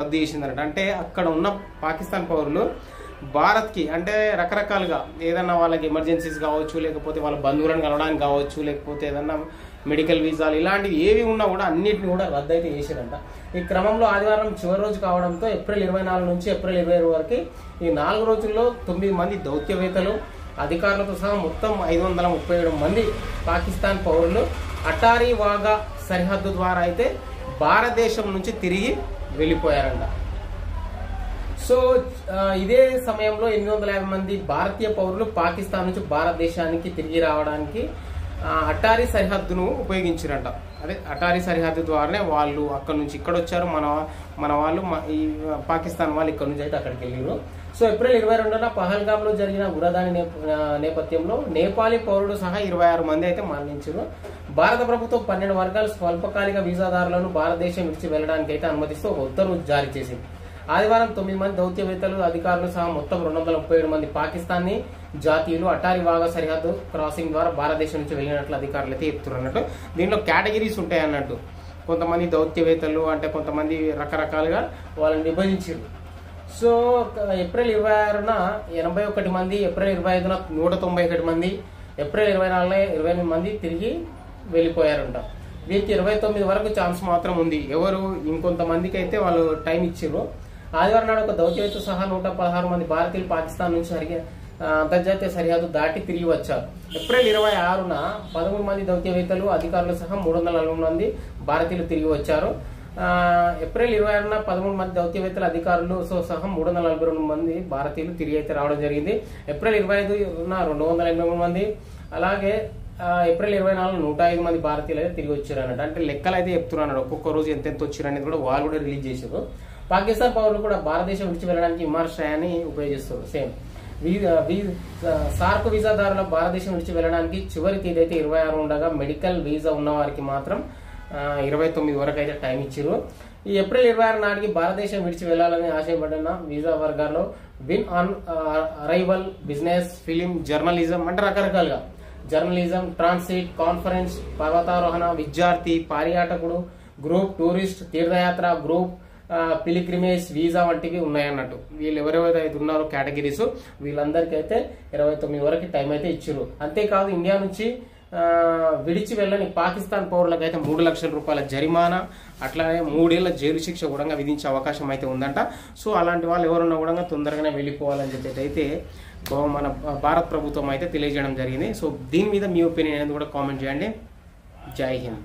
రద్దు చేసిందన్నట. అంటే అక్కడ ఉన్న పాకిస్తాన్ పౌరులు భారత్కి అంటే రకరకాలుగా ఏదన్నా వాళ్ళకి ఎమర్జెన్సీస్ కావచ్చు, లేకపోతే వాళ్ళ బంధువులను కలవడానికి కావచ్చు, లేకపోతే ఏదన్నా మెడికల్ వీసాలు ఇలాంటివి ఏవి ఉన్నా కూడా అన్నిటిని కూడా రద్దు అయితే చేశారంట. ఈ క్రమంలో ఆదివారం చివరి రోజు కావడంతో ఏప్రిల్ 24 నుంచి ఏప్రిల్ 20 వరకు ఈ 4 రోజుల్లో 9 మంది దౌత్యవేత్తలు అధికారులతో సహా మొత్తం 537 మంది పాకిస్తాన్ పౌరులు అటారీ వాగా సరిహద్దు ద్వారా అయితే భారతదేశం నుంచి తిరిగి వెళ్ళిపోయారంట. సో ఇదే సమయంలో 850 మంది భారతీయ పౌరులు పాకిస్తాన్ నుంచి భారతదేశానికి తిరిగి రావడానికి అటారీ సరిహద్దును ఉపయోగించారంట. అదే అటారీ సరిహద్దు ద్వారానే వాళ్ళు అక్కడ నుంచి ఇక్కడ వచ్చారు. మన వాళ్ళు ఈ పాకిస్తాన్ వాళ్ళు ఇక్కడ నుంచి అయితే అక్కడికి వెళ్ళారు. సో ఏప్రిల్ 22న పహల్గామ్లో జరిగిన ఉగ్రదాడి నేపథ్యంలో నేపాలీ పౌరుడు సహా 26 మంది అయితే మరణించారు. భారత ప్రభుత్వం 12 వర్గాల స్వల్పకాలిక వీసాదారులను భారతదేశం విడిచి వెళ్లడానికి అయితే అనుమతిస్తూ ఒక ఉత్తర్వు జారీ చేసింది. ఆదివారం 9 మంది దౌత్యవేత్తలు అధికారులు సహా మొత్తం 237 మంది పాకిస్తానీ జాతీయులు అటారీ వాగా సరిహద్దు క్రాసింగ్ ద్వారా భారతదేశం నుంచి వెళ్ళినట్లు అధికారులు అయితే చెప్తున్నట్టు. దీనిలో కేటగిరీస్ ఉంటాయి అన్నట్టు. కొంతమంది దౌత్యవేత్తలు అంటే కొంతమంది రకరకాలుగా వాళ్ళని విభజించారు. సో ఏప్రిల్ 26న 81 మంది, ఏప్రిల్ 25న 191 మంది, ఏప్రిల్ 24న 28 మంది తిరిగి వెళ్ళిపోయారంట. వీరికి 29 వరకు ఛాన్స్ మాత్రం ఉంది. ఎవరు ఇంకొంతమందికి అయితే వాళ్ళు టైం ఇచ్చారు. ఆదివారం నాడు ఒక దౌత్యవేత్త సహా 116 మంది భారతీయులు పాకిస్తాన్ నుంచి అంతర్జాతీయ సరిహద్దు దాటి తిరిగి వచ్చారు. ఏప్రిల్ 26న 13 మంది దౌత్యవేత్తలు అధికారులు సహా 340 మంది భారతీయులు తిరిగి వచ్చారు. ఏప్రిల్ 26న 13 మంది దౌత్యవేత్తల అధికారులు సహా 342 మంది భారతీయులు తిరిగి అయితే రావడం జరిగింది. ఏప్రిల్ 25న 283 మంది, అలాగే ఏప్రిల్ 24న 105 మంది భారతీయులు అయితే తిరిగి వచ్చారు అన్నట్టు. అంటే లెక్కలు అయితే చెప్తున్నాడు ఒక్కొక్క రోజు ఎంతెంత వచ్చారు అనేది కూడా వాళ్ళు కూడా రిలీజ్ చేశారు. పాకిస్తాన్ పౌరులు కూడా భారతదేశం విడిచి వెళ్ళడానికి విమానాశ్రయాన్ని ఉపయోగిస్తారు. సేమ్ సార్క్ వీసాదారుల భారతదేశం విడిచి వెళ్ళడానికి చివరి తేదీ అయితే 26 ఉండగా మెడికల్ వీసా ఉన్న వారికి మాత్రం 29 వరకు అయితే టైం ఇచ్చారు. ఈ ఏప్రిల్ 26 నాటికి భారతదేశం విడిచి వెళ్లాలని ఆశయపడిన వీసా వర్గాల్లో win on arrival, business, film, journalism అంటే రకరకాలుగా జర్నలిజం, ట్రాన్సిట్, కాన్ఫరెన్స్, పర్వతారోహణ, విద్యార్థి, పర్యాటకుడు, గ్రూప్, టూరిస్ట్, తీర్థయాత్ర, గ్రూప్, పిలిగ్రిమేజ్ వీసా వంటివి ఉన్నాయన్నట్టు. వీళ్ళు ఎవరెవరైతే ఉన్నారో కేటగిరీస్ వీళ్ళందరికీ అయితే 29 వరకు టైం అయితే ఇచ్చారు. అంతేకాదు ఇండియా నుంచి విడిచి వెళ్ళని పాకిస్తాన్ పౌరులకు అయితే 3 లక్షల రూపాయల జరిమానా, అట్లానే 3 ఏళ్ల జైలు శిక్ష కూడా విధించే అవకాశం అయితే ఉందంట. సో అలాంటి వాళ్ళు ఎవరున్నా కూడా తొందరగానే వెళ్ళిపోవాలని చెప్పేసి అయితే మన భారత ప్రభుత్వం అయితే తెలియజేయడం జరిగింది. సో దీని మీద మీ ఒపీనియన్ అనేది కూడా కామెంట్ చేయండి. జై హింద్.